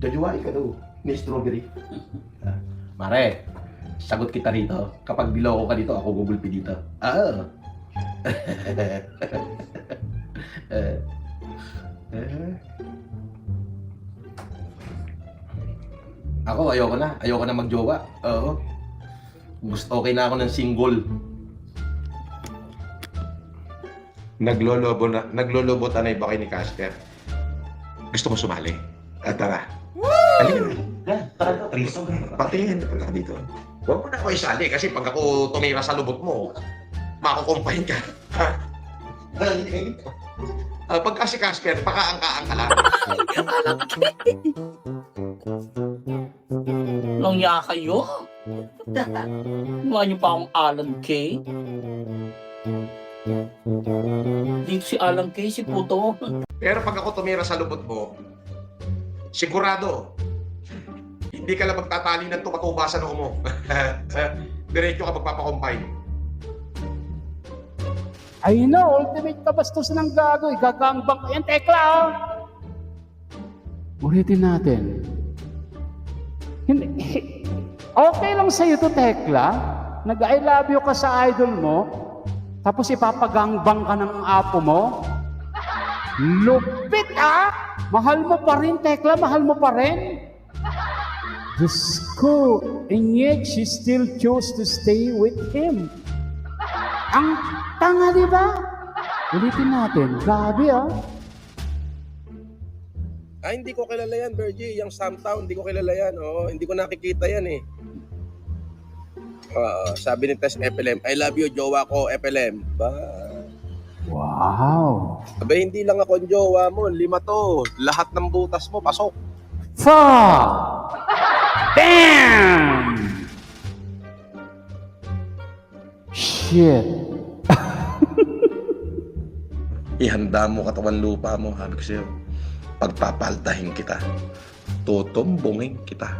Jajuwain ka daw ni strawberry. Mare, sagot kita rito. Kapag biloko ka dito, ako gugulpi dito. Ah. Ako, ayoko na. Ayoko na magjowa. Oo. Okay na ako ng single. Naglolobo tanay ba kayo ni Casper? Gusto mo sumali? Tara. Halika na. Tara, Triso. Patingin na dito. Huwag mo na ako isali kasi pag ako tumira sa lubot mo, makukumpahin ka. Pagka si Casper, pakaangkaan ka lang. Langya kayo? Mukha niyo pa akong Alan Kay. Dito si Alan Kay, si puto. Pero pag ako tumira sa lubot mo, sigurado, hindi ka lang magtatali ng tumatuba sa noo mo. Diretso ka magpapakumpay. Ay na, ultimate kabastos ng gago. Igagangbang ko yan. Tekla, oh. Ulitin natin. Hindi, okay lang sa'yo to, Tekla. Nag-I love you ka sa idol mo, tapos ipapagangbang ka ng apo mo. Lupit, ah! Mahal mo pa rin, Tekla. Mahal mo pa rin. Diyos ko, and yet she still chose to stay with him. Ang tanga, di ba? Ulitin natin. Grabe, ah. Hindi ko kilala yan, Bergie. Yung Samtown, hindi ko kilala yan. Oo, hindi ko nakikita yan eh. Sabi ni Tess FLM, I love you, jowa ko, FLM. Ba? Wow. Sabi, hindi lang ako ang jowa mo. 5 to. Lahat ng butas mo, pasok. Fuck! Damn! Shit. Ihanda mo katawan lupa mo, sabi ko sa'yo. Pagpapaltahin kita. Tutumbungin kita.